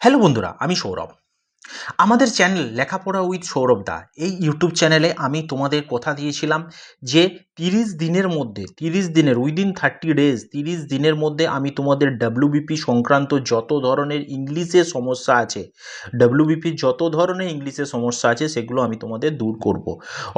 Hello বন্ধুরা, আমি সৌরভ। আমাদের চ্যানেল লেখাপড়া উইথ সৌরভ দা এই ইউটিউব চ্যানেলে আমি তোমাদের কথা দিয়েছিলাম যে 30 দিনের মধ্যে 30 দিনের উইদিন 30 ডেজ 30 দিনের মধ্যে আমি তোমাদের ডাব্লিউবিপি সংক্রান্ত যত ধরনের ইংলিশের সমস্যা আছে, ডাব্লিউবিপির যত ধরনের ইংলিশের সমস্যা আছে সেগুলো আমি তোমাদের দূর করব।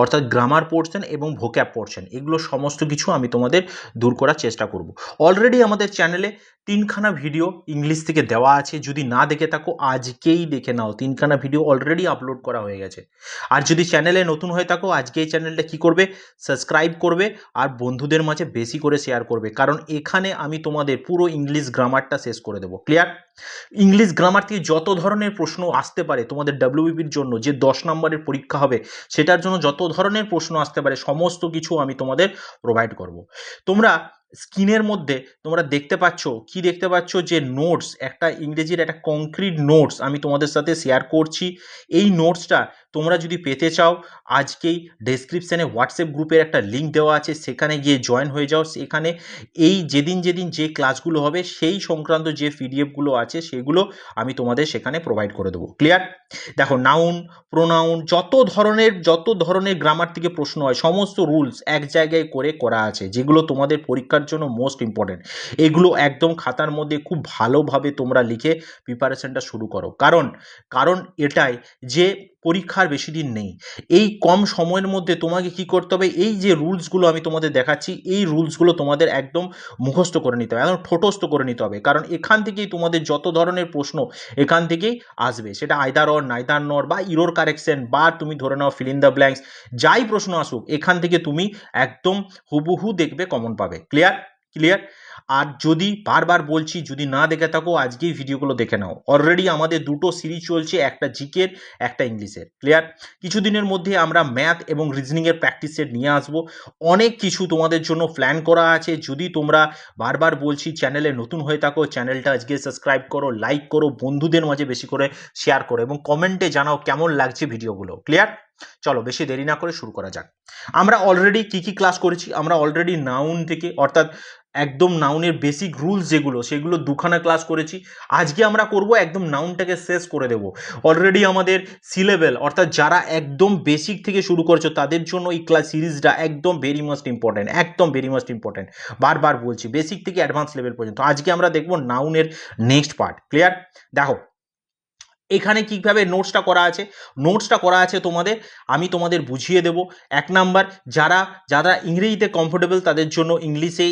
অর্থাৎ গ্রামার পোর্শন এবং ভোক্যাব পোর্শন এগুলো সমস্ত কিছু আমি তোমাদের দূর করার চেষ্টা করব। অলরেডি আমাদের চ্যানেলে 3খানা ভিডিও ইংলিশ থেকে দেওয়া আছে, যদি না দেখে থাকো আজকেই দেখে নাও। 3খানা ভিডিও অলরেডি আপলোড করা হয়ে গেছে। আর যদি চ্যানেলে নতুন হয়ে থাকো আজকে এই চ্যানেলটা কি করবে, সাবস্ক্রাইব করবে আর বন্ধুদের মাঝে বেশি করে শেয়ার করবে, কারণ এখানে আমি তোমাদের পুরো ইংলিশ গ্রামারটা শেষ করে দেবো। ক্লিয়ার? ইংলিশ গ্রামার থেকে যত ধরনের প্রশ্ন আসতে পারে তোমাদের ডাব্লিউবিপির জন্য, যে 10 নম্বরের পরীক্ষা হবে সেটার জন্য যত ধরনের প্রশ্ন আসতে পারে সমস্ত কিছু আমি তোমাদের প্রোভাইড করব। তোমরা স্ক্রিনের মধ্যে তোমরা দেখতে পাচ্ছ, কি দেখতে পাচ্ছ, যে নোটস, একটা ইংরেজির একটা কংক্রিট নোটস আমি তোমাদের সাথে শেয়ার করছি। এই নোটসটা তোমরা যদি পেতে চাও আজকেই ডেসক্রিপশানে হোয়াটসঅ্যাপ গ্রুপের একটা লিঙ্ক দেওয়া আছে, সেখানে গিয়ে জয়েন হয়ে যাও। সেখানে এই যেদিন যে ক্লাসগুলো হবে সেই সংক্রান্ত যে পিডিএফগুলো আছে সেগুলো আমি তোমাদের সেখানে প্রোভাইড করে দেবো। ক্লিয়ার? দেখো, নাউন, প্রোনাউন, যত ধরনের গ্রামার থেকে প্রশ্ন হয় সমস্ত রুলস এক জায়গায় করে করা আছে, যেগুলো তোমাদের পরীক্ষার জন্য মোস্ট ইম্পর্টেন্ট। এগুলো একদম খাতার মধ্যে খুব ভালোভাবে তোমরা লিখে প্রিপারেশনটা শুরু করো, কারণ এটাই যে পরীক্ষার বেশি দিন নেই। এই কম সময়ের মধ্যে তোমাকে কি করতে হবে, এই যে রুলসগুলো আমি তোমাদের দেখাচ্ছি এই রুলসগুলো তোমাদের একদম মুখস্থ করে নিতে হবে, একদম ঠোঁটস্থ করে নিতে হবে, কারণ এখান থেকেই তোমাদের যত ধরনের প্রশ্ন এখান থেকেই আসবে, সেটা আইদার অর, নাইদার নর, বা ইরোর কারেকশন, বা তুমি ধরে নাও ফিল ইন দ্য ব্ল্যাঙ্কস, যাই প্রশ্ন আসুক এখান থেকে তুমি একদম হুবহু দেখবে, কমন পাবে। ক্লিয়ার? আর যদি বারবার বলছি, যদি না দেখে থাকো আজকেই ভিডিওগুলো দেখে নাও। অলরেডি আমাদের দুটো সিরিজ চলছে, একটা জিকের একটা ইংলিশের। ক্লিয়ার? কিছুদিনের মধ্যে আমরা ম্যাথ এবং রিজনিংয়ের প্র্যাকটিস সেট নিয়ে আসবো। অনেক কিছু তোমাদের জন্য প্ল্যান করা আছে। যদি তোমরা বারবার বলছি চ্যানেলে নতুন হয়ে থাকো, চ্যানেলটা আজকে সাবস্ক্রাইব করো, লাইক করো, বন্ধুদের মাঝে বেশি করে শেয়ার করো এবং কমেন্টে জানাও কেমন লাগছে ভিডিওগুলো। ক্লিয়ার? চলো বেশি দেরি না করে শুরু করা যাক। আমরা অলরেডি কি ক্লাস করেছি, আমরা অলরেডি নাউন থেকে, অর্থাৎ একদম নাউনের বেসিক রুলস যেগুলো সেগুলো 2খানা ক্লাস করেছি। আজকে আমরা করব একদম নাউনটাকে শেষ করে দেব। অলরেডি আমাদের সি লেভেল, অর্থাৎ যারা একদম বেসিক থেকে শুরু করছো তাদের জন্য এই ক্লাস সিরিজটা একদম ভেরি মাস্ট ইম্পর্টেন্ট, একদম ভেরি মাস্ট ইম্পর্টেন্ট। বারবার বলছি, বেসিক থেকে অ্যাডভান্স লেভেল পর্যন্ত আজকে আমরা দেখব নাউনের নেক্সট পার্ট। ক্লিয়ার? দেখো এখানে কীভাবে নোটসটা করা আছে আমি তোমাদের বুঝিয়ে দেব। 1 নাম্বার, যারা ইংরেজিতে কমফোর্টেবল তাদের জন্য ইংলিশে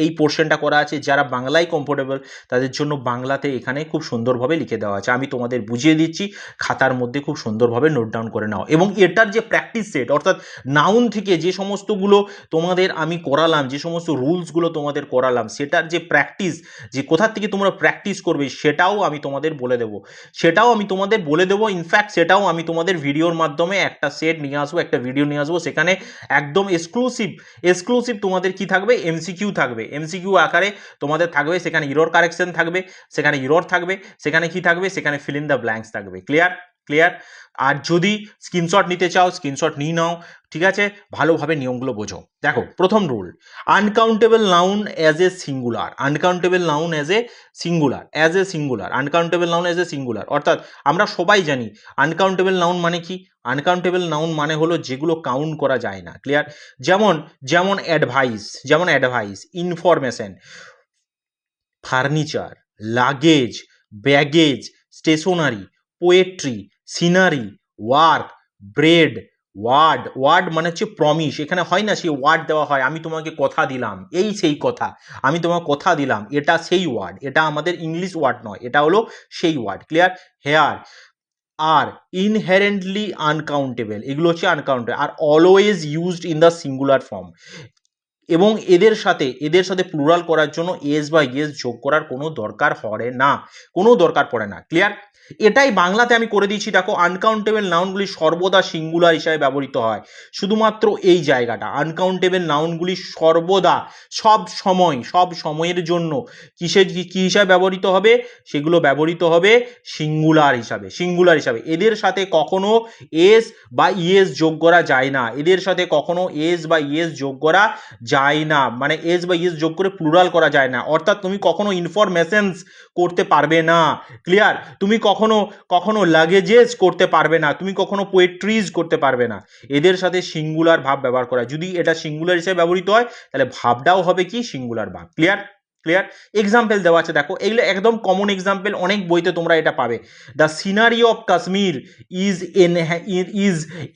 এই পোর্শনটা করা আছে, যারা বাংলায় কমফোর্টেবল তাদের জন্য বাংলাতে এখানে খুব সুন্দরভাবে লিখে দেওয়া আছে। আমি তোমাদের বুঝিয়ে দিচ্ছি, খাতার মধ্যে খুব সুন্দরভাবে নোট ডাউন করে নাও। এবং এটার যে প্র্যাকটিস সেট, অর্থাৎ নাউন থেকে যে সমস্তগুলো তোমাদের আমি করালাম, যে সমস্ত রুলসগুলো তোমাদের করালাম, সেটার যে প্র্যাকটিস, যে কোথা থেকে তোমরা প্র্যাকটিস করবে সেটাও আমি তোমাদের বলে দেবো। ইনফ্যাক্ট সেটাও আমি তোমাদের ভিডিওর মাধ্যমে একটা সেট নিয়ে আসবো, একটা ভিডিও নিয়ে আসবো। সেখানে একদম এক্সক্লুসিভ তোমাদের কি থাকবে, এমসিকিউ থাকবে। এমসিকিউ আকারে তোমাদের থাকবে, সেখানে ইরর কারেকশন থাকবে, সেখানে ইরর থাকবে, সেখানে কি থাকবে, সেখানে ফিল ইন দ্য ব্ল্যাঙ্কস থাকবে। ক্লিয়ার? আর যদি স্ক্রিনশট নিতে চাও স্ক্রিনশট নিয়ে নাও। ঠিক আছে? ভালোভাবে নিয়মগুলো বোঝো। দেখো, প্রথম rule, uncountable noun as a singular. অর্থাৎ আমরা সবাই জানি আনকাউন্টেবল নাউন মানে কি। আনকাউন্টেবল নাউন মানে হলো যেগুলো কাউন্ট করা যায় না। ক্লিয়ার? যেমন advice, information, furniture, luggage, baggage, stationery, poetry, scenery, work, bread, word মানে হচ্ছে প্রমিস। এখানে হয় না, সেই ওয়ার্ড দেওয়া হয়, আমি তোমাকে কথা দিলাম, এই সেই কথা, আমি তোমাকে কথা দিলাম, এটা সেই ওয়ার্ড, এটা আমাদের ইংলিশ ওয়ার্ড নয়, এটা হলো সেই word. Clear? Hair are inherently uncountable, এগুলো হচ্ছে আনকাউন্টেবল, আর always used in the singular form. এবং এদের সাথে প্লুরাল করার জন্য এস বা ইয়েস যোগ করার কোনো দরকার পড়ে না। ক্লিয়ার? এটাই বাংলাতে আমি করে দিয়েছি। দেখো, আনকাউন্টেবল নাউনগুলি সর্বদা সিঙ্গুলার হিসাবে ব্যবহৃত হয়। শুধুমাত্র এই জায়গাটা, আনকাউন্টেবল নাউনগুলি সর্বদা সব সময়ের জন্য কি হিসাবে ব্যবহৃত হবে, সেগুলো ব্যবহৃত হবে সিঙ্গুলার হিসাবে। এদের সাথে কখনো এস বা ইয়েস যোগ করা যায় না, যায় না, মানে এস বা ইয়েস যোগ করে প্লুরাল করা যায় না। অর্থাৎ তুমি কখনো ইনফরমেশনস করতে পারবে না, ক্লিয়ার? তুমি কখনো কখনো লাগেজেস করতে পারবে না, তুমি কখনো পোয়েট্রিজ করতে পারবে না। এদের সাথে সিঙ্গুলার ভাব ব্যবহার করা, যদি এটা সিঙ্গুলার হিসেবে ব্যবহৃত হয় তাহলে ভাবটাও হবে কি সিঙ্গুলার ভাব। ক্লিয়ার? ক্লিয়ার? এক্সাম্পল দেওয়া আছে দেখো, এগুলো একদম কমন এক্সাম্পল, অনেক বইতে তোমরা এটা পাবে। The scenery of Kashmir is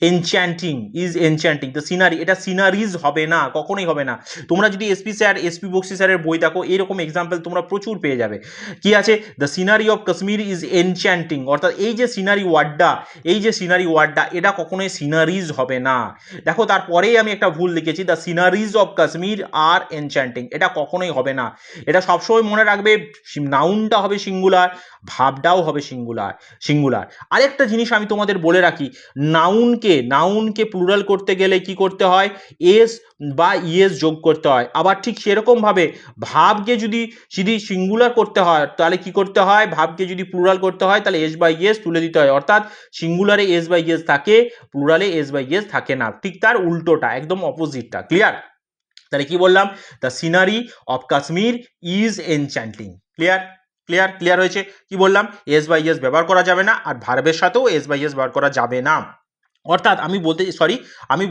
enchanting, is enchanting. The scenery, এটা সিনারিজ হবে না, কখনোই হবে না। তোমরা যদি এসপি বক্সি স্যারের বই দেখো, এরকম এক্সাম্পল তোমরা প্রচুর পেয়ে যাবে। কি আছে? The scenery of Kashmir is enchanting, অর্থাৎ এই যে সিনারি ওয়ার্ডটা, এই যে সিনারি ওয়ার্ডটা, এটা কখনোই সিনারিজ হবে না। দেখো তারপরেই আমি একটা ভুল লিখেছি, the sceneries of Kashmir are enchanting, এটা কখনোই হবে না। এটা সবসময় মনে রাখবে, নাউনটা হবে সিঙ্গুলার, ভাবটাও হবে সিঙ্গুলার। সিঙ্গুলার। আরেকটা জিনিস আমি তোমাদের বলে রাখি, নাউনকে প্লুরাল করতে গেলে কি করতে হয়? এস বা ইএস যোগ করতে হয়। আবার ঠিক সেরকম ভাবে ভাবকে যদি যদি সিঙ্গুলার করতে হয় তাহলে কি করতে হয়? ভাবকে যদি প্লুরাল করতে হয় তাহলে এস বাই ইএস তুলে দিতে হয়। অর্থাৎ সিঙ্গুলারে এস বাই ইএস থাকে, প্লুরালে এস বাই ইএস থাকে না। ঠিক তার উল্টোটা, একদম অপোজিটটা। ক্লিয়ার? তাহলে কি বললাম? The scenery of Kashmir is enchanting. Clear? Clear? Clear হয়েছে? কি বললাম? এস বাই এস ব্যবহার করা যাবে না, আর ভার্বের সাথেও এস বাই এস ব্যবহার করা যাবে না। অর্থাৎ আমি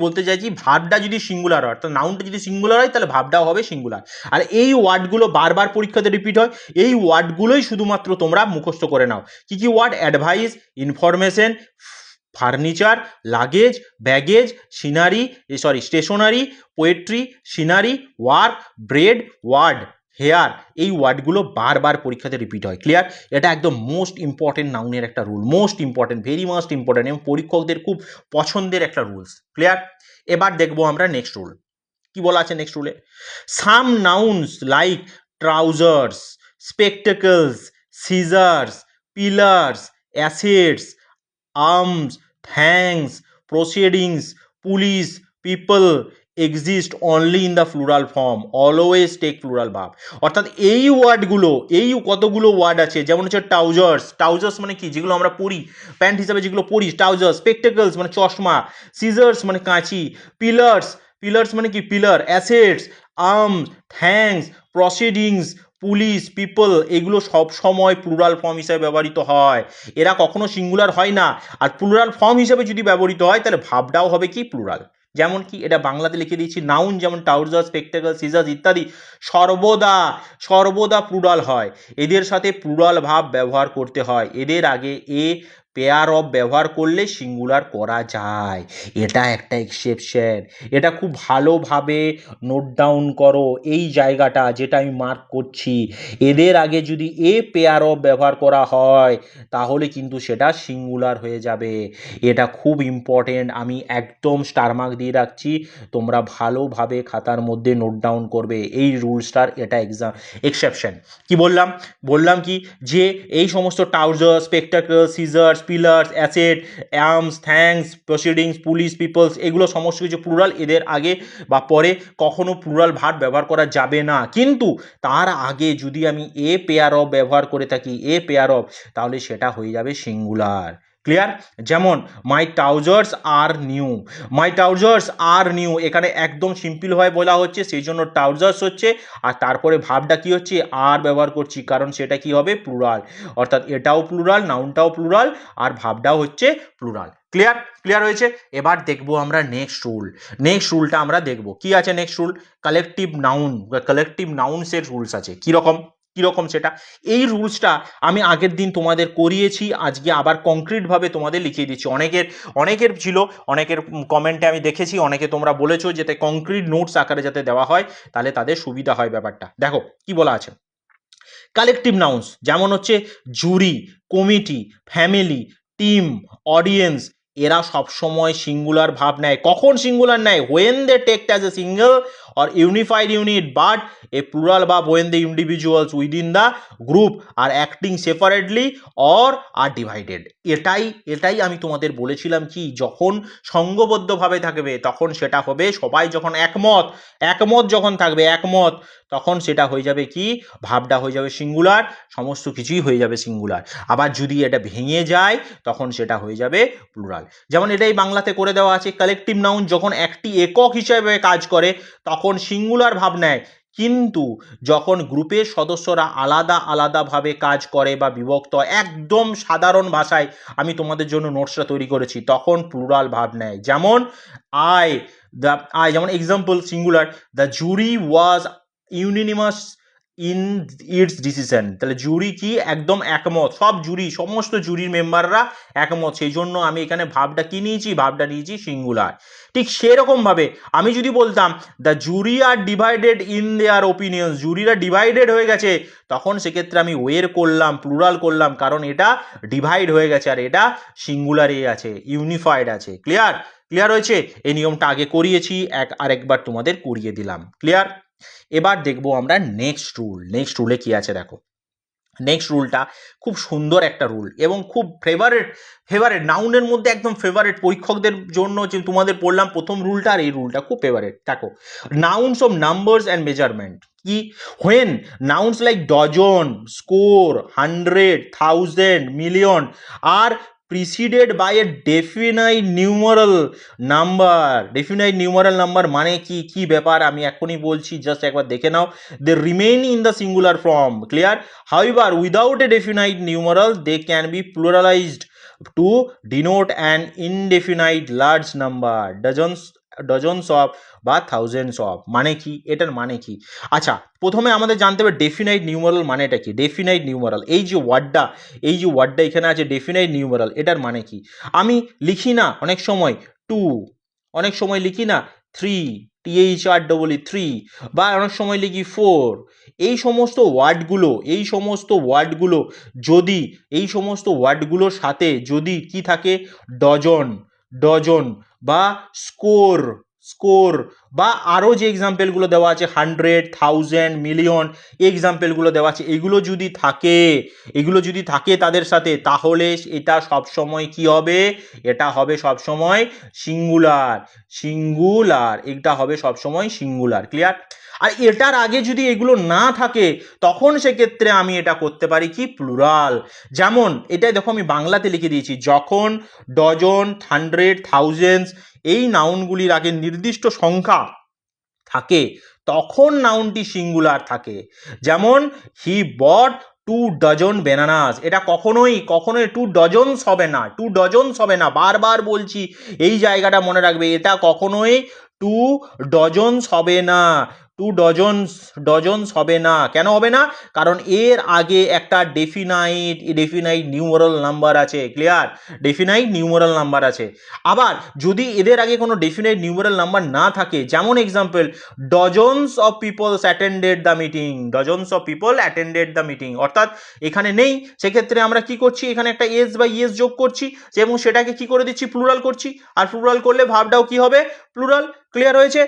বলতে চাইছি, ভার্বটা যদি সিঙ্গুলার হয়, অর্থাৎ নাউনটা যদি সিঙ্গুলার হয় তাহলে ভার্বটাও হবে সিঙ্গুলার। আর এই ওয়ার্ডগুলো বারবার পরীক্ষাতে রিপিট হয়, এই ওয়ার্ডগুলোই শুধুমাত্র তোমরা মুখস্থ করে নাও। কি কি word? Advice, information, furniture, luggage, baggage, stationery, poetry, scenery, work, bread, word, hair, এই ওয়ার্ডগুলো বারবার পরীক্ষাতে রিপিট হয়। ক্লিয়ার? এটা একদম মোস্ট ইম্পর্টেন্ট নাউনের একটা rule, most important, very most important, এবং পরীক্ষকদের খুব পছন্দের একটা রুলস। ক্লিয়ার? এবার দেখবো আমরা নেক্সট রুল। কি বলা আছে নেক্সট রুলে? Some nouns like trousers, spectacles, scissors, pillars, assets, arms, thanks, proceedings, police, people exist only in the plural form, always take plural verb। অর্থাৎ এই ওয়ার্ডগুলো, এই কতগুলো ওয়ার্ড আছে, যেমন হচ্ছে ট্রাউজার্স মানে কি? যেগুলো আমরা পরি, প্যান্ট হিসাবে যেগুলো পরি, ট্রাউজার্স। স্পেকটেকলস মানে চশমা, সিজার্স মানে কাঁচি, পিলার্স মানে কি? Pillar, assets, arms, thanks, proceedings, police, people, এগুলো সব সময় প্লুরাল ফর্ম হিসেবে ব্যবহৃত হয়, এরা কখনো সিঙ্গুলার হয় না। আর প্লুরাল ফর্ম হিসেবে যদি ব্যবহৃত হয় তাহলে ভাবটাও হবে কি? প্লুরাল। যেমন কি, এটা বাংলাতে লিখে দিয়েছি, নাউন যেমন ট্রাউজার, স্পেকটেকল, সিজার্স ইত্যাদি সর্বদা প্লুরাল হয়। এদের সাথে প্লুরাল ভাব ব্যবহার করতে হয়, এদের আগে এ পেয়ার অফ ব্যবহার করলে সিঙ্গুলার করা যায়। এটা একটা এক্সেপশন, এটা খুব ভালোভাবে নোট ডাউন করো এই জায়গাটা, যেটা আমি মার্ক করছি। এদের আগে যদি এ পেয়ার অফ ব্যবহার করা হয় তাহলে কিন্তু সেটা সিঙ্গুলার হয়ে যাবে। এটা খুব ইম্পর্টেন্ট, আমি একদম স্টার মার্ক দিয়ে রাখছি, তোমরা ভালোভাবে খাতার মধ্যে নোট ডাউন করবে এই রুলসটার, এটা এক্সেপশন। কি বললাম কি, যে এই সমস্ত trouser, spectacle, scissors, pillars, asset, arms, thanks, proceedings, police, peoples, এগুলো সমস্ত কিছু প্লুরাল, এদের আগে বা পরে কখনো প্লুরাল ভার্ব ব্যবহার করা যাবে না। কিন্তু তার আগে যদি আমি এ পেয়ার অফ ব্যবহার করে থাকি, তাহলে সেটা হয়ে যাবে সিঙ্গুলার। ক্লিয়ার? যেমন মাই ট্রাউজার্স আর নিউ, এখানে একদম সিম্পল হয়ে বলা হচ্ছে, সেই জন্য ট্রাউজার্স হচ্ছে, আর তারপরে ভাবটা কি হচ্ছে? আর ব্যবহার করছি, কারণ সেটা কি হবে? প্লুরাল। অর্থাৎ এটাও প্লুরাল, নাউনটাও প্লুরাল, আর ভাবটাও হচ্ছে প্লুরাল। ক্লিয়ার হয়েছে? এবার দেখবো আমরা নেক্সট রুলটা আমরা দেখবো। কি আছে নেক্সট রুল? কালেকটিভ নাউন্সের রুলস আছে। কিরকম সেটা? এই রুলসটা আমি আগের দিন তোমাদের করিয়েছি, আজকে আবার কংক্রিটভাবে তোমাদের লিখিয়ে দিচ্ছি। অনেকের ছিল, অনেকের কমেন্টে আমি দেখেছি, অনেকে তোমরা বলেছো যাতে কংক্রিট নোটস আকারে যাতে দেওয়া হয়, তাহলে তাদের সুবিধা হয় ব্যাপারটা। দেখো কি বলা আছে। কালেকটিভ নাউন্স যেমন হচ্ছে jury, committee, family, team, audience, এরা সবসময় সিঙ্গুলার ভাব নেয়। কখন সিঙ্গুলার নেয়? When they act as a single or unified unit, but a plural verb when the individuals within the group are acting separately or are divided। এটাই আমি তোমাদের বলেছিলাম, কি যখন সংঘবদ্ধভাবে থাকবে তখন সেটা হবে, সবাই যখন একমত যখন থাকবে, তখন সেটা হয়ে যাবে কি? ভাবটা হয়ে যাবে সিঙ্গুলার, সমস্ত কিছুই হয়ে যাবে সিঙ্গুলার। আবার যদি এটা ভেঙে যায় তখন সেটা হয়ে যাবে প্লুরাল। যেমন এটাই বাংলাতে করে দেওয়া আছে, কালেকটিভ নাউন যখন একটি একক হিসেবে কাজ করে তখন তখন সিঙ্গুলার ভাব নেয়, কিন্তু যখন গ্রুপের সদস্যরা আলাদা আলাদাভাবে কাজ করে বা বিভক্ত একদম সাধারণ ভাষায় আমি তোমাদের জন্য নোটসটা তৈরি করেছি, তখন প্লুরাল ভাব নেয়। যেমন আই যেমন example singular, the jury was unanimous in its decision. তাহলে জুরি কি একদম একমত, সব জুরি সমস্ত জুরির মেম্বাররা একমত, সেই জন্য আমি এখানে ভাবটা কি নিয়েছি, ভাবটা নিয়েছি সিঙ্গুলার। ঠিক সেরকমভাবে আমি যদি বলতাম the jury are divided in their opinion, জুরিরা ডিভাইডেড হয়ে গেছে, তখন সেক্ষেত্রে আমি ওয়ের করলাম, প্লুরাল করলাম, কারণ এটা ডিভাইড হয়ে গেছে আর এটা সিঙ্গুলারে আছে, ইউনিফাইড আছে। ক্লিয়ার? ক্লিয়ার হয়েছে? এই নিয়মটা আগে করিয়েছি, আরেকবার তোমাদের করিয়ে দিলাম। ক্লিয়ার? এবার দেখবো আমরা নেক্সট রুল। নেক্সট রুলে কি আছে দেখো। নেক্সট রুলটা খুব সুন্দর একটা রুল এবং খুব ফেভারেট নাউনের মধ্যে একদম ফেভারেট, পরীক্ষকদের জন্য যে তোমাদের পড়লাম প্রথম রুলটা, আর এই রুলটা খুব ফেভারেট। দেখো, nouns of numbers and measurement কি, when nouns like dozen, score, 100, 1000, million are preceded by a definite numeral number. definite numeral number মানে কি, কি ব্যাপার আমি এখনই বলছি, জাস্ট একবার দেখে নাও। they remain in the singular form. clear? however, without a definite numeral they can be pluralized to denote an indefinite large number, dozens of বা থাউজেন্ডস অফ। মানে কি, এটার মানে কি? আচ্ছা, প্রথমে আমাদের জানতে হবে ডেফিনাইট নিউমারাল মানেটা কি। ডেফিনাইট নিউমারাল, এই যে ওয়ার্ডটা এখানে আছে ডেফিনাইট নিউমারাল, এটার মানে কি? আমি লিখি না অনেক সময় 2, অনেক সময় লিখি না 3, THREE, বা অনেক সময় লিখি 4। এই সমস্ত ওয়ার্ডগুলো যদি এই সমস্ত ওয়ার্ডগুলোর সাথে যদি কি থাকে, ডজন বা স্কোর বা আরও যে এক্সাম্পলগুলো দেওয়া আছে 100, 1000, মিলিয়ন, এক্সাম্পলগুলো দেওয়া আছে, এগুলো যদি থাকে তাদের সাথে, তাহলে এটা সবসময় কি হবে, এটা হবে সবসময় সিঙ্গুলার। এটা হবে সবসময় সিঙ্গুলার। ক্লিয়ার? আর এটার আগে যদি এগুলো না থাকে, তখন সেক্ষেত্রে আমি এটা করতে পারি কি, প্লুরাল। যেমন এটাই দেখো আমি বাংলাতে লিখে দিয়েছি, যখন ডজন, 100, থাউজেন্ডস এই নাউনগুলির আগে নির্দিষ্ট সংখ্যা থাকে, তখন নাউনটি সিঙ্গুলার থাকে। যেমন হি বট 2 ডজন বেনানাস, এটা কখনোই 2 ডজনস হবে না, বারবার বলছি, এই জায়গাটা মনে রাখবে, এটা কখনোই 2 ডজনস হবে না, 2 ডজনস হবে না। কেন হবে না? কারণ এর আগে একটা ডেফিনাইট নিউমারাল নাম্বার আছে। ক্লিয়ার? ডেফিনাইট নিউমারাল নাম্বার আছে। আবার যদি এদের আগে কোনো ডেফিনাইট নিউমারাল নাম্বার না থাকে, যেমন example dozens of people attended the meeting, অর্থাৎ এখানে নেই, সেক্ষেত্রে আমরা কি করছি, এখানে একটা এস বা ইয়েস যোগ করছি এবং সেটাকে কি করে দিচ্ছি, প্লুরাল করছি, আর প্লুরাল করলে ভাবটাও কি হবে, প্লুরাল। ক্লিয়ার হয়েছে?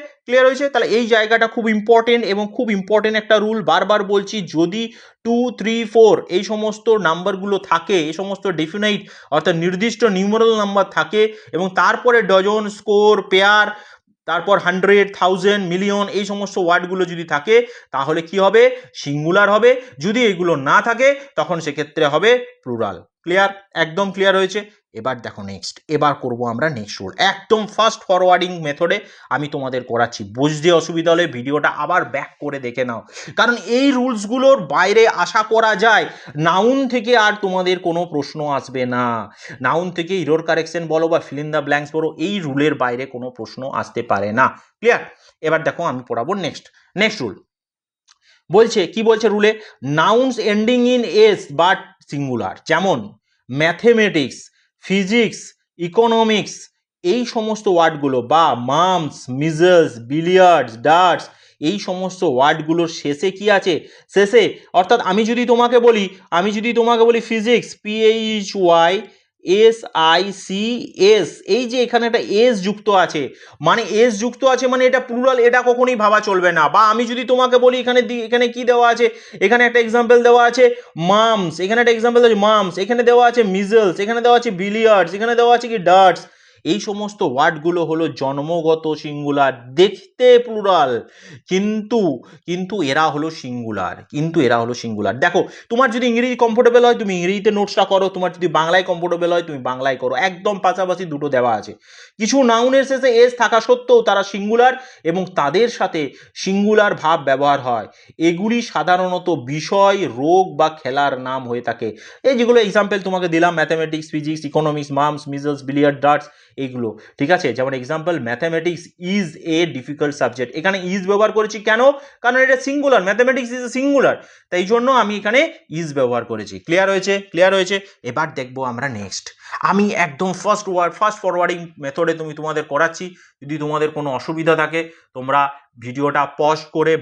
তাহলে এই জায়গাটা খুব ইম্পর্টেন্ট এবং খুব ইম্পর্টেন্ট একটা রুল, বারবার বলছি, যদি 2, 3, 4 এই সমস্ত নাম্বারগুলো থাকে, এই সমস্ত ডেফিনাইট অর্থাৎ নির্দিষ্ট নিউমারাল নাম্বার থাকে এবং তারপরে ডজন, স্কোর, পেয়ার, তারপর 100, 1000, মিলিয়ন এই সমস্ত ওয়ার্ডগুলো যদি থাকে, তাহলে কি হবে, সিঙ্গুলার হবে। যদি এগুলো না থাকে, তখন সেক্ষেত্রে হবে প্লুরাল। ক্লিয়ার? একদম ক্লিয়ার হয়েছে? এবার দেখো এবার করব আমরা নেক্সট রুল, একদম ফাস্ট ফরওয়ার্ডিং মেথডে আমি তোমাদের করাচ্ছি। বুঝতে অসুবিধা হলে ভিডিওটা আবার ব্যাক করে দেখে নাও, কারণ এই রুলসগুলোর বাইরে আশা করা যায় নাউন থেকে আর তোমাদের কোনো প্রশ্ন আসবে না। নাউন থেকে ইরর কারেকশন বলো বা ফিল ইন দ্য ব্ল্যাঙ্কস বলো, এই রুলের বাইরে কোনো প্রশ্ন আসতে পারে না। ক্লিয়ার? এবার দেখো আমি পড়াবো নেক্সট রুল। কি বলছে রুলে, nouns ending in S but singular, যেমন ম্যাথমেটিক্স, ফিজিক্স, ইকোনমিক্স এই সমস্ত ওয়ার্ডগুলো, বা মামস, মিজলস, বিলিয়ার্ডস, ডার্টস এই সমস্ত ওয়ার্ডগুলোর শেষে কি আছে, অর্থাৎ আমি যদি তোমাকে বলি ফিজিক্স, PHYSICS, এই যে এখানে একটা এস যুক্ত আছে, মানে এটা প্লুরাল, এটা কখনোই ভাবা চলবে না। বা আমি যদি তোমাকে বলি এখানে কি দেওয়া আছে, এখানে একটা এক্সাম্পল দেওয়া আছে মামস, এখানে দেওয়া আছে মিজলস, এখানে দেওয়া আছে বিলিয়ার্ডস, এখানে দেওয়া আছে কি ডার্টস, এই সমস্ত ওয়ার্ডগুলো হলো জন্মগত সিঙ্গুলার, দেখতে প্লুরাল, কিন্তু কিন্তু এরা হলো সিঙ্গুলার। দেখো, তোমার যদি ইংরেজি কমফোর্টেবল হয় তুমি ইংরেজিতে নোটসটা করো, তোমার যদি বাংলায় কমফোর্টেবল হয় তুমি বাংলায় করো, একদম পাশাপাশি দুটো দেওয়া আছে। কিছু নাউনের শেষে এস থাকা সত্ত্বেও তারা সিঙ্গুলার এবং তাদের সাথে সিঙ্গুলার ভাব ব্যবহার হয়। এগুলি সাধারণত বিষয়, রোগ বা খেলার নাম হয়ে থাকে। এই যেগুলো এক্সাম্পল তোমাকে দিলাম, mathematics, physics, economics, mum's, measles, billiard, darts, এইগুলো, ঠিক আছে। যেমন example, mathematics is a difficult subject, এখানে ইজ ব্যবহার করেছি কেন? কারণ এটা singular, mathematics is a singular, তাই জন্য আমি এখানে ইজ ব্যবহার করেছি। ক্লিয়ার হয়েছে। এবার দেখবো আমরা নেক্সট। আমি একদম ফাস্ট ফরওয়ার্ডিং মেথডে তোমাদের করাচ্ছি। যদি তোমাদের কোনো অসুবিধা থাকে তোমরা ভিডিওটা পজ করে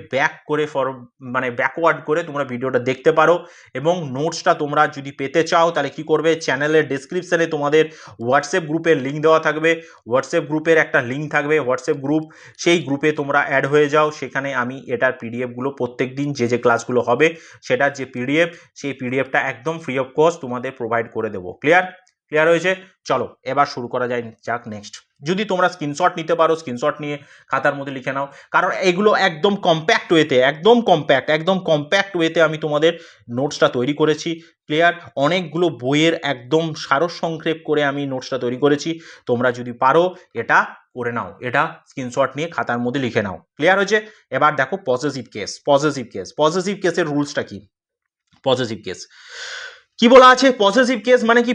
ব্যাকওয়ার্ড করে তোমরা ভিডিওটা দেখতে পারো, এবং নোটসটা তোমরা যদি পেতে চাও তাহলে কি করবে, চ্যানেলের ডেসক্রিপশনে তোমাদের হোয়াটসঅ্যাপ গ্রুপের লিঙ্ক দেওয়া থাকবে, হোয়াটসঅ্যাপ গ্রুপের একটা লিঙ্ক থাকবে, হোয়াটসঅ্যাপ গ্রুপ, সেই গ্রুপে তোমরা অ্যাড হয়ে যাও। সেখানে আমি এটার পিডিএফগুলো প্রত্যেক দিন যে ক্লাসগুলো হবে সেটার যে পিডিএফ, সেই পিডিএফটা একদম ফ্রি অফ কস্ট তোমাদের প্রোভাইড করে দেবো। ক্লিয়ার হয়েছে। চলো এবার শুরু করা যাক নেক্সট। যদি তোমরা স্ক্রিনশট নিতে পারো, স্ক্রিনশট নিয়ে খাতার মধ্যে লিখে নাও, কারণ এগুলো একদম কম্প্যাক্ট ওয়েতে আমি তোমাদের নোটসটা তৈরি করেছি। ক্লিয়ার, অনেকগুলো বইয়ের একদম সারসংক্ষেপ করে আমি নোটসটা তৈরি করেছি। তোমরা যদি পারো এটা করে নাও, এটা স্ক্রিনশট নিয়ে খাতার মধ্যে লিখে নাও। ক্লিয়ার হয়েছে। এবার দেখো পজেসিভ কেসের রুলসটা কি। পজেসিভ কেস কি বলা আছে? পজেসিভ কেস মানে কি,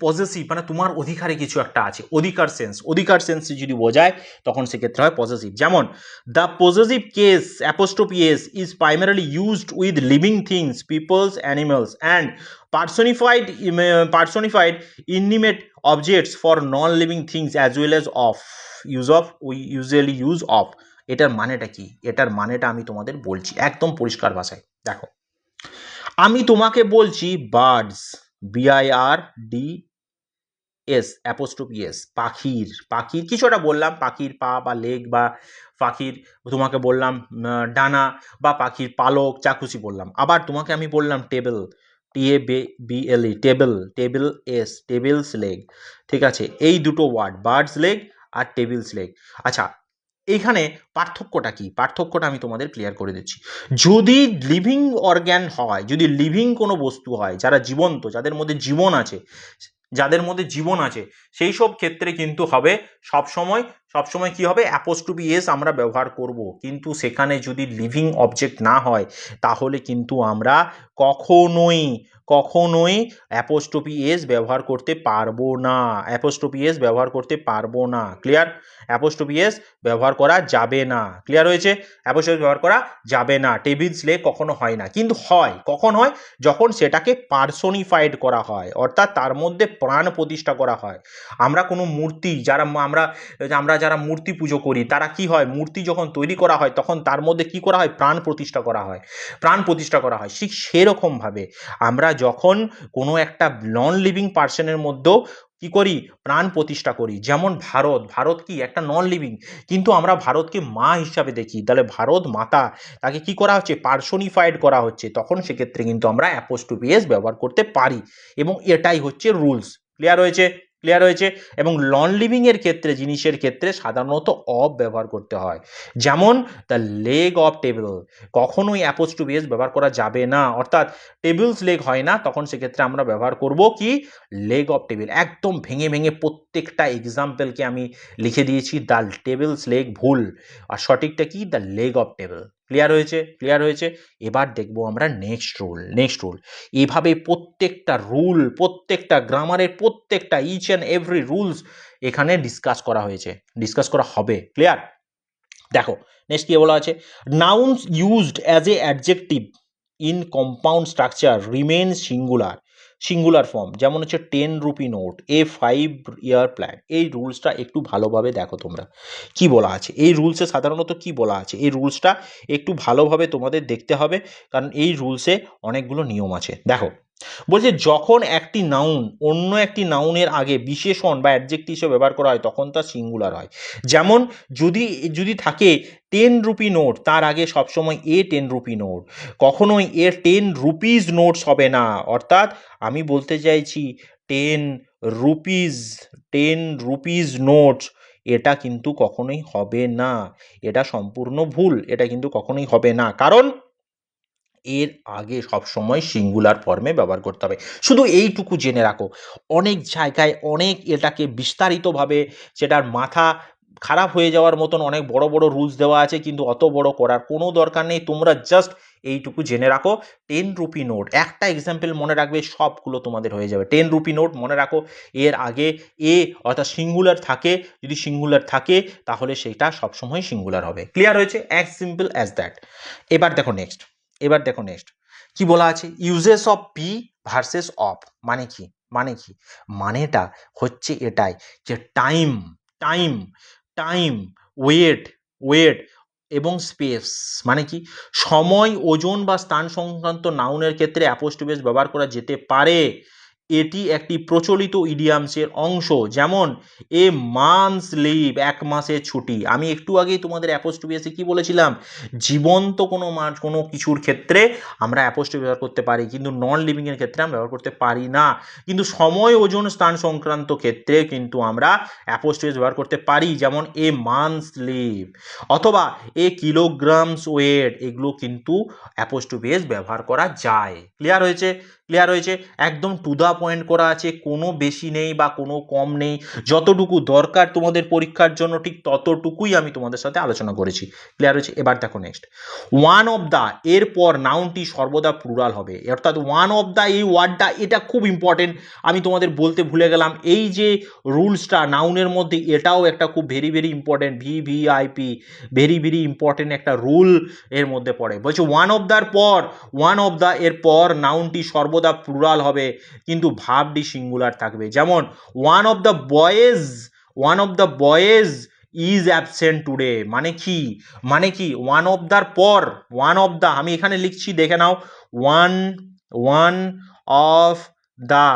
পজেসিভ মানে তোমার অধিকারে কিছু একটা আছে, অধিকার সেন্স যদি বোঝায় তখন সেক্ষেত্রে হয় পজেসিভ। যেমন the possessive case apostrophe S is primarily used with living things, peoples, animals and personified inanimate objects for non living things as well as we usually use of. এটার মানেটা কি? এটার মানেটা আমি তোমাদের বলছি একদম পরিষ্কার ভাষায়। দেখো, আমি তোমাকে বলছি বার্ডস, BIRDS অ্যাপোস্ট্রোফি এস, পাখির কিছু একটা বললাম, পাখির পা বা লেগ, বা পাখির তোমাকে বললাম ডানা, বা পাখির পালক, যা খুশি বললাম। আবার তোমাকে আমি বললাম টেবিল, TABLE, টেবিলস লেগ, ঠিক আছে। এই দুটো ওয়ার্ড, বার্ডস লেগ আর টেবিলস লেগ। আচ্ছা, এইখানে পার্থক্যটা কি? পার্থক্যটা আমি তোমাদের ক্লিয়ার করে দিচ্ছি। যদি লিভিং অর্গ্যান হয়, যদি লিভিং কোনো বস্তু হয়, যারা জীবন্ত, যাদের মধ্যে জীবন আছে, সেই সব ক্ষেত্রে কিন্তু হবে সবসময় কি হবে, অ্যাপোস্ট্রোফি এস আমরা ব্যবহার করব। কিন্তু সেখানে যদি লিভিং অবজেক্ট না হয় তাহলে কিন্তু আমরা কখনোই অ্যাপোস্ট্রোফি এস ব্যবহার করতে পারবো না। ক্লিয়ার? অ্যাপোস্ট্রোফি এস ব্যবহার করা যাবে না। ক্লিয়ার হয়েছে? অ্যাপোস্ট্রোফি এস ব্যবহার করা যাবে না। টেবিলস লেগ কখনো হয় না, কিন্তু হয় কখন হয়, যখন সেটাকে পার্সোনিফাইড করা হয়, অর্থাৎ তার মধ্যে প্রাণ প্রতিষ্ঠা করা হয়। আমরা কোনো মূর্তি, আমরা যারা মূর্তি পুজো করি, তারা কি হয়, মূর্তি যখন তৈরি করা হয় তখন তার মধ্যে কি করা হয়, প্রাণ প্রতিষ্ঠা করা হয়। ঠিক সেরকমভাবে আমরা যখন কোনো একটা নন লিভিং পার্সনের মধ্যেও কি করি, প্রাণ প্রতিষ্ঠা করি। যেমন ভারত কি একটা নন লিভিং, কিন্তু আমরা ভারতকে মা হিসাবে দেখি, তাহলে ভারত মাতা, তাকে কি করা হচ্ছে, পার্সোনিফাইড করা হচ্ছে, তখন সেক্ষেত্রে কিন্তু আমরা অ্যাপোস্ট্রোফি এস ব্যবহার করতে পারি, এবং এটাই হচ্ছে রুলস। ক্লিয়ার হয়েছে। এবং নন লিভিং এর ক্ষেত্রে, জিনিসের ক্ষেত্রে সাধারণত অফ ব্যবহার করতে হয়। যেমন দ্য লেগ অফ টেবিল, কখনোই অ্যাপোস্ট্রোফি এস ব্যবহার করা যাবে না, অর্থাৎ টেবিলস লেগ হয় না, তখন সেক্ষেত্রে আমরা ব্যবহার করব কি, লেগ অফ টেবিল। একদম ভেঙে প্রত্যেকটা এক্সাম্পলকে আমি লিখে দিয়েছি, দ্য টেবিলস লেগ ভুল, আর সঠিকটা কি, the leg of table. Clear হয়েছে। এবার দেখবো আমরা নেক্সট রুল। এভাবে প্রত্যেকটা গ্রামারের প্রত্যেকটা ইচ অ্যান্ড এভরি রুলস এখানে ডিসকাস করা হবে। ক্লিয়ার? দেখো নেক্সট কি বলা আছে, nouns used as a adjective in compound structure remain singular form. যেমন হচ্ছে 10 রুপি নোট, এ 5 ইয়ার প্ল্যান। এই রুলসটা একটু ভালোভাবে দেখো তোমরা কি বলা আছে, এই রুলসে সাধারণত কি বলা আছে, এই রুলসটা একটু ভালোভাবে তোমাদের দেখতে হবে, কারণ এই রুলসে অনেকগুলো নিয়ম আছে। দেখো বলছে যখন একটি নাউন অন্য একটি নাউনের আগে বিশেষণ বা অ্যাডজেক্টিভ হিসেবে ব্যবহার করা হয় তখন তা সিঙ্গুলার হয়। যেমন যদি যদি থাকে 10 রুপি নোট, তার আগে সবসময় এ 10 রুপি নোট, কখনোই এ 10 রুপিজ নোটস হবে না। অর্থাৎ আমি বলতে চাইছি 10 রুপিজ, 10 রুপিজ নোটস, এটা কিন্তু কখনোই হবে না, এটা সম্পূর্ণ ভুল, এটা কিন্তু কখনোই হবে না, কারণ এর আগে সবসময় সিঙ্গুলার ফর্মে ব্যবহার করতে হবে। শুধু এইটুকু জেনে রাখো, অনেক জায়গায় অনেক এটাকে বিস্তারিতভাবে সেটার মাথা খারাপ হয়ে যাওয়ার মতন অনেক বড় বড় রুলস দেওয়া আছে, কিন্তু অত বড় করার কোনো দরকার নেই। তোমরা জাস্ট এইটুকু জেনে রাখো 10 রুপি নোট, একটা এক্সাম্পল মনে রাখবে, সবগুলো তোমাদের হয়ে যাবে। 10 রুপি নোট মনে রাখো, এর আগে এ অর্থাৎ সিঙ্গুলার থাকে, যদি সিঙ্গুলার থাকে তাহলে সেটা সবসময় সিঙ্গুলার হবে। ক্লিয়ার হয়েছে? As simple as that. এবার দেখো নেক্সট, এবার দেখো নেক্সট কি বলা আছে, uses of be versus of. মানে কি, মানে কি, মানেটা হচ্ছে এটাই যে time, time, time, weight, weight এবং স্পেস। মানে কি, সময়, ওজন বা স্থান সংক্রান্ত নাউনের ক্ষেত্রে অ্যাপোস্ট্রোফেস ব্যবহার করা যেতে পারে। এটি একটি প্রচলিত ইডিয়ামসের অংশ। যেমন এ মান্থস লিভ, এক মাসের ছুটি। আমি একটু আগেই তোমাদের অ্যাপোস্ট্রোফিসে কি বলেছিলাম, জীবন্ত কোনো কোনো কিছুর ক্ষেত্রে আমরা অ্যাপোস্ট্রোফি ব্যবহার করতে পারি, কিন্তু নন লিভিং এর ক্ষেত্রে আমরা ব্যবহার করতে পারি না। কিন্তু সময়, ওজন, স্থান সংক্রান্ত ক্ষেত্রে কিন্তু আমরা অ্যাপোস্ট্রোফি ব্যবহার করতে পারি, যেমন এ মান্থস লিভ অথবা এ কিলোগ্রামস ওয়েট, এগুলো কিন্তু অ্যাপোস্ট্রোফিস ব্যবহার করা যায়। ক্লিয়ার হয়েছে? ক্লিয়ার হয়েছে? একদম টু দা পয়েন্ট করা আছে, কোনো বেশি নেই বা কোনো কম নেই, যতটুকু দরকার তোমাদের পরীক্ষার জন্য ঠিক ততটুকুই আমি তোমাদের সাথে আলোচনা করেছি। ক্লিয়ার হয়েছে? এবার দেখো নেক্সট, ওয়ান অফ দা এরপর নাউনটি সর্বদা প্লুরাল হবে। অর্থাৎ ওয়ান অফ দা এই ওয়ার্ডটা, এটা খুব ইম্পর্টেন্ট, আমি তোমাদের বলতে ভুলে গেলাম। এই যে রুলসটা নাউনের মধ্যে, এটাও একটা খুব very very important, VVIP, very very important একটা রুল এর মধ্যে পড়ে। বলছে ওয়ান অফ দার পর, ওয়ান অফ দা এর পর নাউনটি সর্বদা প্লুরাল হবে, কিন্তু ভার্বটি সিঙ্গুলার থাকবে। যেমন one of the boys, one of the boys is absent today. মানে কি, মানে কি, ওয়ান অফ দার পর, ওয়ান অফ দা, আমি এখানে লিখছি দেখে নাও, ওয়ান, ওয়ান অফ দা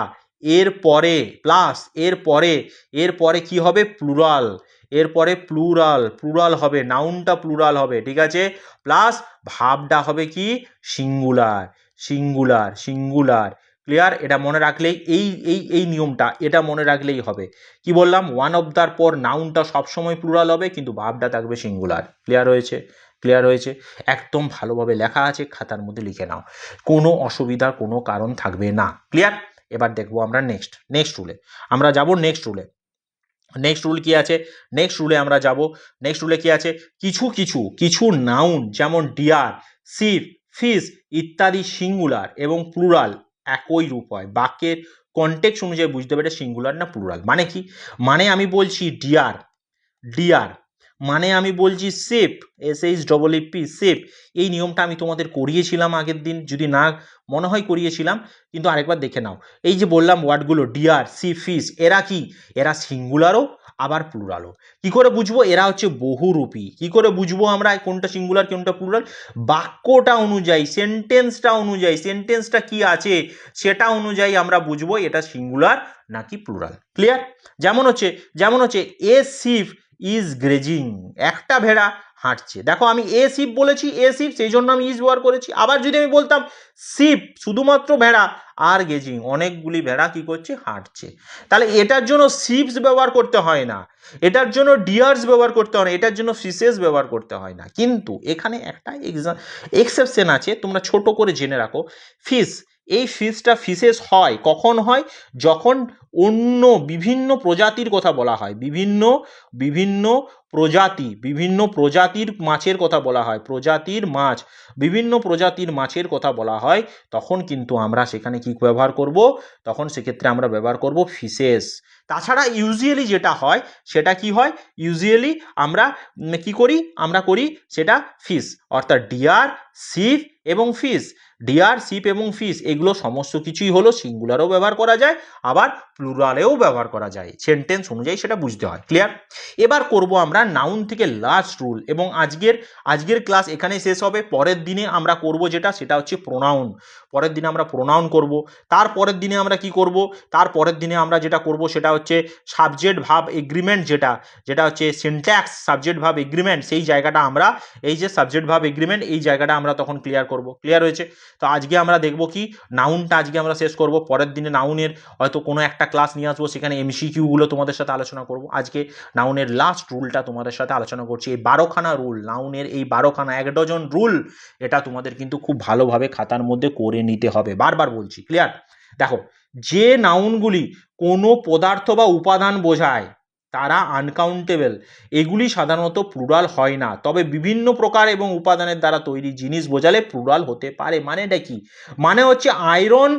এর পরে প্লাস এর পরে, এর পরে কি হবে, প্লুরাল, এরপরে প্লুরাল, প্লুরাল হবে, নাউনটা প্লুরাল হবে, ঠিক আছে, প্লাস ভাবটা হবে কি, সিঙ্গুলার, সিঙ্গুলার, সিঙ্গুলার। ক্লিয়ার? এটা মনে রাখলেই, এই নিয়মটা এটা মনে রাখলেই হবে। কি বললাম, ওয়ান অফ দার পর নাউনটা সবসময় প্লুরাল হবে, কিন্তু ভাবটা থাকবে সিঙ্গুলার। ক্লিয়ার হয়েছে? ক্লিয়ার হয়েছে? একদম ভালোভাবে লেখা আছে, খাতার মধ্যে লিখে নাও, কোনো অসুবিধার কোনো কারণ থাকবে না। ক্লিয়ার? এবার দেখবো আমরা নেক্সট, নেক্সট রুলে আমরা যাব। নেক্সট রুলে, নেক্সট রুল কি আছে, নেক্সট রুলে আমরা যাব। নেক্সট রুলে কি আছে, কিছু কিছু কিছু নাউন যেমন ডিয়ার, শিপ, ফিশ ইত্যাদি সিঙ্গুলার এবং প্লুরাল একই রূপ হয়। বাক্যের কনটেক্সট অনুযায়ী বুঝতে হবে এটা সিঙ্গুলার না প্লুরাল। মানে কি, মানে আমি বলছি ডিয়ার, ডিয়ার, মানে আমি বলছি শিপ, SHEEP, শিপ, এই নিয়মটা আমি তোমাদের করিয়েছিলাম আগের দিন, যদি না মনে হয় করিয়েছিলাম, কিন্তু আরেকবার দেখে নাও। এই যে বললাম ওয়ার্ডগুলো ডিয়ার, শিপ, ফিশ, এরা কি, এরা সিঙ্গুলারও আবার প্লুরালও। কি করে বুঝবো এরা হচ্ছে বহুরূপী? কি করে বুঝবো আমরা কোনটা সিঙ্গুলার কোনটা প্লুরাল? বাক্যটা অনুযায়ী, সেন্টেন্সটা অনুযায়ী, সেন্টেন্সটা কি আছে সেটা অনুযায়ী আমরা বুঝবো এটা সিঙ্গুলার নাকি প্লুরাল। ক্লিয়ার? যেমন হচ্ছে, যেমন হচ্ছে এ শিপ ইজ গ্রেজিং, একটা ভেড়া হাঁটছে। দেখো আমি এ শিপ বলেছি, এ শিপ, সেই জন্য আমি ইজ ব্যবহার করেছি। আবার যদি আমি বলতাম শিপ শুধুমাত্র ভেড়া, আর গেজিং অনেকগুলি ভেড়া কি করছে, হাঁটছে, তাহলে এটার জন্য শিপস ব্যবহার করতে হয় না, এটার জন্য ডিয়ার্স ব্যবহার করতে হয় না, এটার জন্য ফিশেস ব্যবহার করতে হয় না। কিন্তু এখানে একটা এক্সেপশন আছে, তোমরা ছোট করে জেনে রাখো। ফিশ, এই ফিশটা ফিশেস হয় কখন হয়, যখন অন্য বিভিন্ন প্রজাতির কথা বলা হয়, বিভিন্ন বিভিন্ন প্রজাতি, বিভিন্ন প্রজাতির মাছের কথা বলা হয়, প্রজাতির মাছ, বিভিন্ন প্রজাতির মাছের কথা বলা হয়, তখন কিন্তু আমরা সেখানে কি ব্যবহার করব, তখন সেক্ষেত্রে আমরা ব্যবহার করব ফিশেস। তাছাড়া ইউজুয়ালি যেটা হয় সেটা কি হয়, ইউজুয়ালি আমরা কি করি, আমরা করি সেটা ফিশ, অর্থাৎ ডিয়ার, শিপ এবং ফিশ, ডিয়ার, শিপ এবং ফিশ এগুলো সমস্ত কিছুই হলো সিঙ্গুলারও ব্যবহার করা যায়, আবার প্লুরালেও ব্যবহার করা যায়, সেন্টেন্স অনুযায়ী সেটা বুঝতে হয়। ক্লিয়ার? এবার করব আমরা নাউন থেকে লাস্ট রুল, এবং আজকের ক্লাস এখানেই শেষ হবে। পরের দিনে আমরা করব সেটা হচ্ছে প্রোনাউন। পরের দিনে আমরা প্রোনাউন করব। তারপরের দিনে আমরা কি করব? তারপরের দিনে আমরা যেটা করব সেটা হচ্ছে সাবজেক্ট ভার্ব এগ্রিমেন্ট, যেটা হচ্ছে সিনট্যাক্স সাবজেক্ট ভার্ব এগ্রিমেন্ট, সেই জায়গাটা আমরা, এই যে সাবজেক্ট ভার্ব এগ্রিমেন্ট, এই জায়গাটা আমরা তখন ক্লিয়ার করব। ক্লিয়ার হয়েছে? তো আজকে আমরা দেখব কি, নাউনটা আজকে আমরা শেষ করব। পরের দিনে নাউনের হয়তো কোনো একটা ক্লাস নিয়ে আসবো, সেখানে এমসিকিউগুলো তোমাদের সাথে আলোচনা করব। আজকে নাউনের লাস্ট রুলটা তোমাদের সাথে আলোচনা করছি। এই 12খানা রুল, নাউনের এই 12খানা, 1 ডজন রুল, এটা তোমাদের কিন্তু খুব ভালোভাবে খাতার মধ্যে করে নিতে হবে। বারবার বলছি। ক্লিয়ার? দেখো, যে নাউনগুলি কোনো পদার্থ বা উপাদান বোঝায় তারা আনকাউন্টেবল। এগুলি সাধারণত প্লুরাল হয় না, তবে বিভিন্ন প্রকার এবং উপাদানের দ্বারা তৈরি জিনিস বোঝালে প্লুরাল হতে পারে। মানেটা কি? মানে হচ্ছে iron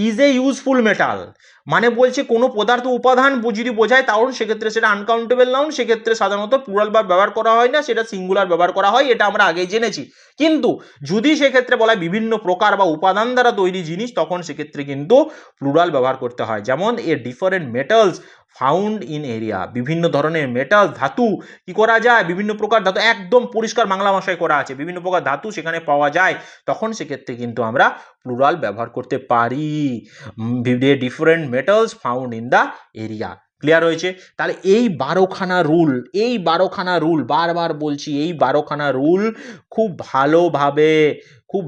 is a useful metal, মানে বলছে কোনো পদার্থ উপাদান যদি বোঝায় তাহলে সেক্ষেত্রে সেটা আনকাউন্টেবল নাউন, সেক্ষেত্রে সাধারণত প্লুরাল ভার্ব ব্যবহার করা হয় না, সেটা সিঙ্গুলার ব্যবহার করা হয়। এটা আমরা আগেই জেনেছি। কিন্তু যদি সেক্ষেত্রে বলা হয় বিভিন্ন প্রকার বা উপাদান দ্বারা তৈরি জিনিস, তখন সেক্ষেত্রে কিন্তু প্লুরাল ব্যবহার করতে হয়। যেমন a different metals found in area, বিভিন্ন ধরনের মেটাল ধাতু কি করা যায়, বিভিন্ন প্রকার ধাতু, একদম পরিষ্কার বাংলা ভাষায় করা আছে, বিভিন্ন প্রকার ধাতু সেখানে পাওয়া যায়, তখন সেক্ষেত্রে কিন্তু আমরা প্লুরাল ব্যবহার করতে পারি। Different metals found in the area. Clear হয়েছে? তাহলে এই 12খানা রুল, এই 12খানা রুল, বারবার বলছি, এই 12খানা রুল খুব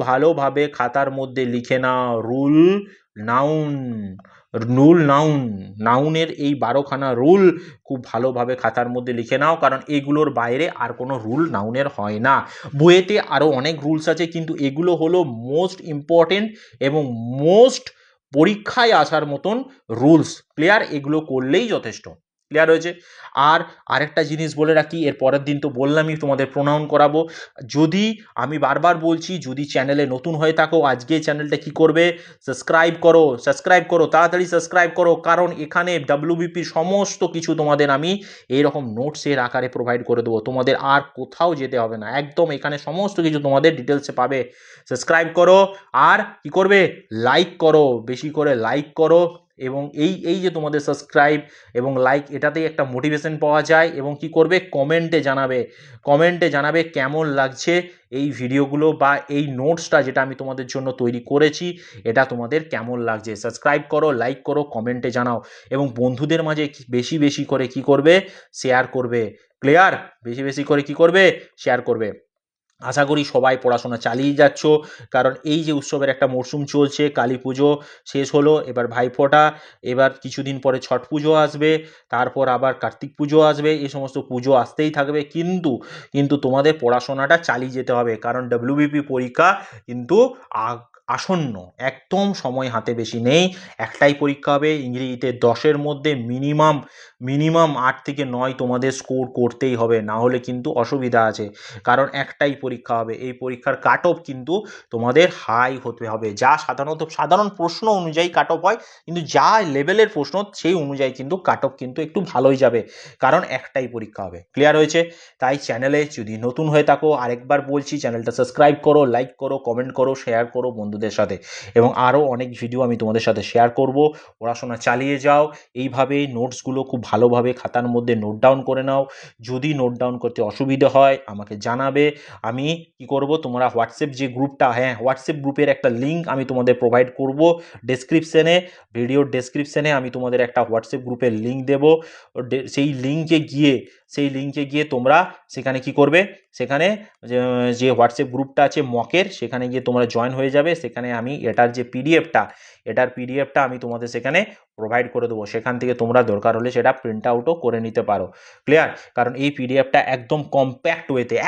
ভালোভাবে খাতার মধ্যে লিখে নাও। নাউনের এই 12খানা রুল খুব ভালোভাবে খাতার মধ্যে লিখে নাও, কারণ এগুলোর বাইরে আর কোনো রুল নাউনের হয় না। বইয়েতে আরও অনেক রুলস আছে, কিন্তু এগুলো হলো মোস্ট ইম্পর্টেন্ট এবং মোস্ট পরীক্ষায় আসার মতন রুলস। ক্লিয়ার? এগুলো করলেই যথেষ্ট। ক্লিয়ার হয়েছে? আর আরেকটা জিনিস বলে রাখি, এর পরের দিন তো বললামই তোমাদের প্রোনাউন করাবো। যদি, আমি বারবার বলছি, যদি চ্যানেলে নতুন হয়ে থাকো, আজকে চ্যানেলটা কি করবে, সাবস্ক্রাইব করো, তাড়াতাড়ি সাবস্ক্রাইব করো, কারণ এখানে WBP সমস্ত কিছু তোমাদের আমি এইরকম নোটসের আকারে প্রোভাইড করে দেবো। তোমাদের আর কোথাও যেতে হবে না, একদম এখানে সমস্ত কিছু তোমাদের ডিটেলসে পাবে। সাবস্ক্রাইব করো, আর কি করবে, লাইক করো, বেশি করে লাইক করো, এবং এই যে তোমাদের সাবস্ক্রাইব এবং লাইক, এটাতেই একটা মোটিভেশন পাওয়া যায়। এবং কি করবে, কমেন্টে জানাবে কেমন লাগছে এই ভিডিওগুলো বা এই নোটসটা যেটা আমি তোমাদের জন্য তৈরি করেছি, এটা তোমাদের কেমন লাগছে। সাবস্ক্রাইব করো, লাইক করো, কমেন্টে জানাও, এবং বন্ধুদের মাঝে বেশি বেশি করে কি করবে, শেয়ার করবে। ক্লিয়ার? বেশি বেশি করে কি করবে, শেয়ার করবে। আশা করি সবাই পড়াশোনা চালিয়ে যাচ্ছ, কারণ এই যে উৎসবের একটা মরশুম চলছে, কালী পুজো শেষ হলো, এবার ভাইফোঁটা, এবার কিছুদিন পরে ছট পুজো আসবে, তারপর আবার কার্তিক পুজো আসবে, এই সমস্ত পুজো আসতেই থাকবে। কিন্তু তোমাদের পড়াশোনাটা চালিয়ে যেতে হবে, কারণ WBP পরীক্ষা কিন্তু আসন্ন, একদম সময় হাতে বেশি নেই। একটাই পরীক্ষা হবে, ইংরেজিতে 10-এর মধ্যে মিনিমাম 8 থেকে 9 তোমাদের স্কোর করতেই হবে, না হলে কিন্তু অসুবিধা আছে। কারণ একটাই পরীক্ষা হবে, এই পরীক্ষার কাট অফ কিন্তু তোমাদের হাই হতে হবে। যা সাধারণ প্রশ্ন অনুযায়ী কাট অফ হয়, কিন্তু যা লেভেলের প্রশ্ন সেই অনুযায়ী কিন্তু কাট অফ কিন্তু একটু ভালোই যাবে, কারণ একটাই পরীক্ষা হবে। ক্লিয়ার হয়েছে? তাই চ্যানেলে যদি নতুন হয়ে থাকো, আরেকবার বলছি, চ্যানেলটা সাবস্ক্রাইব করো, লাইক করো, কমেন্ট করো, শেয়ার করো বন্ধুদের সাথে, এবং আরও অনেক ভিডিও আমি তোমাদের সাথে শেয়ার করব। পড়াশোনা চালিয়ে যাও, এইভাবে নোটসগুলো খুব ভালোভাবে খাতার মধ্যে নোট ডাউন করে নাও। যদি নোট ডাউন করতে অসুবিধা হয় আমাকে জানাবে, আমি কি করব, তোমরা হোয়াটসঅ্যাপ যে গ্রুপটা, হোয়াটসঅ্যাপ গ্রুপের একটা লিঙ্ক আমি তোমাদের প্রোভাইড করব ডেসক্রিপশনে, ভিডিওর ডেসক্রিপশনে আমি তোমাদের একটা হোয়াটসঅ্যাপ গ্রুপের লিঙ্ক দেব। সেই লিঙ্কে গিয়ে তোমরা সেখানে কি করবে, সেখানে যে হোয়াটসঅ্যাপ গ্রুপটা আছে মকের, সেখানে গিয়ে তোমরা জয়েন হয়ে যাবে। সেখানে আমি এটার পিডিএফটা আমি তোমাদের সেখানে প্রোভাইড করে দেবো, সেখান থেকে তোমরা দরকার হলে সেটা প্রিন্ট আউটও করে নিতে পারো। ক্লিয়ার? কারণ এই পিডিএফটা একদম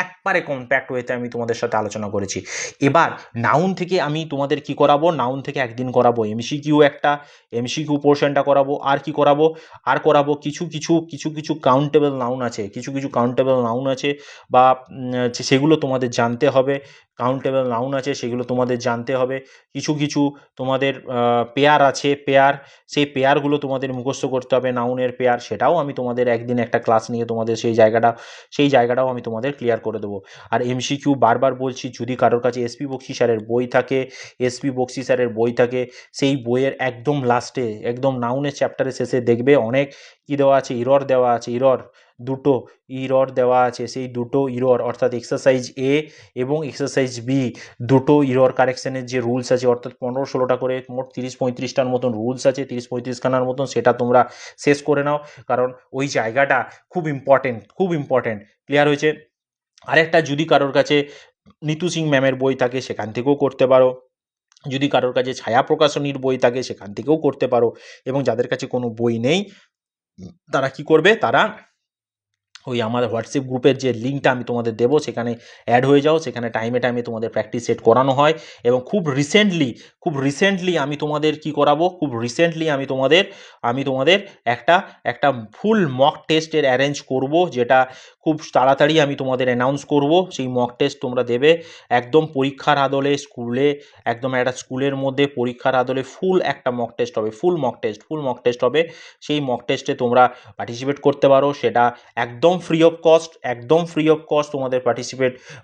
একবারে কম্প্যাক্ট ওয়েতে আমি তোমাদের সাথে আলোচনা করেছি। এবার নাউন থেকে আমি তোমাদের কি করাবো, নাউন থেকে একদিন করাবো এমসিকিউ পোর্শনটা করাবো, আর কি করাবো, কিছু কাউন্টেবল নাউন আছে, বা সেগুলো তোমাদের জানতে হবে। কাউন্টেবল নাউন আছে সেগুলো তোমাদের জানতে হবে। কিছু কিছু তোমাদের পেয়ার আছে, পেয়ার, সেই পেয়ারগুলো তোমাদের মুখস্থ করতে হবে, নাউনের পেয়ার, সেটাও আমি তোমাদের একদিন একটা ক্লাস নিয়ে তোমাদের সেই জায়গাটাও আমি তোমাদের ক্লিয়ার করে দেবো। আর এমসিকিউ বারবার বলছি, যদি কারোর কাছে এসপি বক্সি স্যারের বই থাকে, সেই বইয়ের একদম লাস্টে, একদম নাউনের চ্যাপ্টারের শেষে দেখবে অনেক কী দেওয়া আছে, ইরর দেওয়া আছে, দুটো ইরর দেওয়া আছে। সেই দুটো ইরর অর্থাৎ এক্সারসাইজ এ এবং এক্সারসাইজ বি, দুটো ইরর কারেকশনের যে রুলস আছে, অর্থাৎ 15-16টা করে মোট 30-35টার মতন রুলস আছে, 30-35খানার মতন, সেটা তোমরা শেষ করে নাও, কারণ ওই জায়গাটা খুব ইম্পর্টেন্ট, খুব ইম্পর্টেন্ট। ক্লিয়ার হয়েছে? আরেকটা, যদি কারোর কাছে নিতু সিং ম্যামের বই থাকে সেখান থেকেও করতে পারো, যদি কারোর কাছে ছায়া প্রকাশনীর বই থাকে সেখান থেকেও করতে পারো, এবং যাদের কাছে কোনো বই নেই তারা কি করবে, তারা ওই আমাদের হোয়াটসঅ্যাপ গ্রুপের যে লিঙ্কটা আমি তোমাদের দেবো সেখানে অ্যাড হয়ে যাও, সেখানে টাইমে টাইমে তোমাদের প্র্যাকটিস সেট করানো হয়। এবং খুব রিসেন্টলি আমি তোমাদের কি করাবো, আমি তোমাদের একটা একটা ফুল মক টেস্টের অ্যারেঞ্জ করব, যেটা খুব তাড়াতাড়ি আমি তোমাদের অ্যানাউন্স করব। সেই মক টেস্ট তোমরা দেবে একদম পরীক্ষার আদলে, একদম একটা স্কুলের মধ্যে পরীক্ষার আদলে ফুল একটা মক টেস্ট হবে, ফুল মক টেস্ট হবে। সেই মক টেস্টে তোমরা পার্টিসিপেট করতে পারো, সেটা একদম ফ্রি অফ কস্ট তোমাদের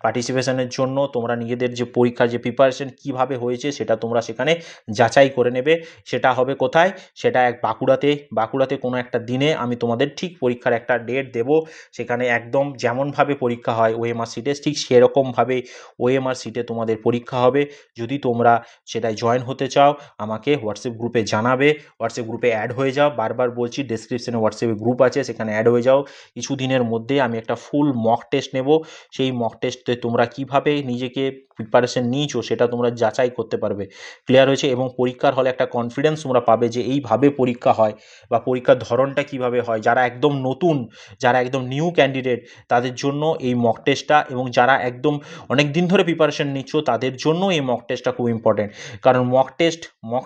পার্টিসিপেশনের জন্য। তোমরা নিজেদের যে পরীক্ষার যে প্রিপারেশন কীভাবে হয়েছে সেটা তোমরা সেখানে যাচাই করে নেবে। সেটা হবে কোথায়? সেটা বাঁকুড়াতে কোনো একটা দিনে আমি তোমাদের ঠিক পরীক্ষার একটা ডেট দেব। সেখানে একদম যেমনভাবে পরীক্ষা হয় ওএমআর শিটে, ঠিক সেরকমভাবে ওএমআর শিটে তোমাদের পরীক্ষা হবে। যদি তোমরা সেটায় জয়েন হতে চাও আমাকে হোয়াটসঅ্যাপ গ্রুপে জানাবে, হোয়াটসঅ্যাপ গ্রুপে অ্যাড হয়ে যাও। বারবার বলছি, ডেসক্রিপশনে হোয়াটসঅ্যাপে গ্রুপ আছে, সেখানে অ্যাড হয়ে যাও। কিছুদিনের মধ্যে আমি একটা ফুল মক টেস্ট নেব। সেই মক টেস্টে তোমরা কিভাবে নিজেকে প্রিপারেশন নিয়েছো সেটা তোমরা যাচাই করতে পারবে। ক্লিয়ার হয়েছে? এবং পরীক্ষার হলে একটা কনফিডেন্স তোমরা পাবে যে এইভাবে পরীক্ষা হয়, বা পরীক্ষার ধরনটা কিভাবে হয়। যারা একদম নতুন, যারা একদম নিউ ক্যান্ডিডেট, তাদের জন্য এই মক টেস্টটা, এবং যারা একদম অনেক দিন ধরে প্রিপারেশন নিচ্ছ তাদের জন্য এই মক টেস্টটা খুব ইম্পর্টেন্ট। কারণ মক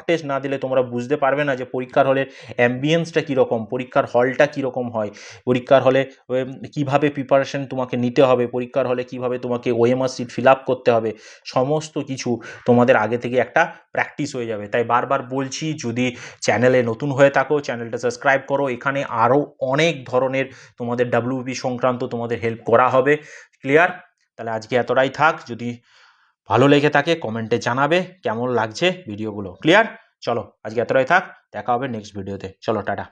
টেস্ট না দিলে তোমরা বুঝতে পারবে না যে পরীক্ষার হলের অ্যাম্বিয়েন্সটা কীরকম, পরীক্ষার হলটা কীরকম হয়, পরীক্ষার হলে কীভাবে প্রিপারেশন তোমাকে নিতে হবে, পরীক্ষার হলে কীভাবে তোমাকে ওএমআর শিট ফিল আপ করতে হবে, সমস্ত কিছু তোমাদের আগে থেকে একটা প্র্যাকটিস হয়ে যাবে। তাই বারবার বলছি, যদি চ্যানেলে নতুন হয়ে থাকো চ্যানেলটা সাবস্ক্রাইব করো। এখানে আরও অনেক ধরনের তোমাদের ডাব্লিউবি সংক্রান্ত তোমাদের হেল্প করা হবে। ক্লিয়ার? তাহলে আজকে এতটাই থাক। যদি ভালো লেগে থাকে কমেন্টে জানাবে কেমন লাগছে ভিডিওগুলো। ক্লিয়ার? চলো আজকে এতটাই থাক, দেখা হবে নেক্সট ভিডিওতে। চলো টাটা।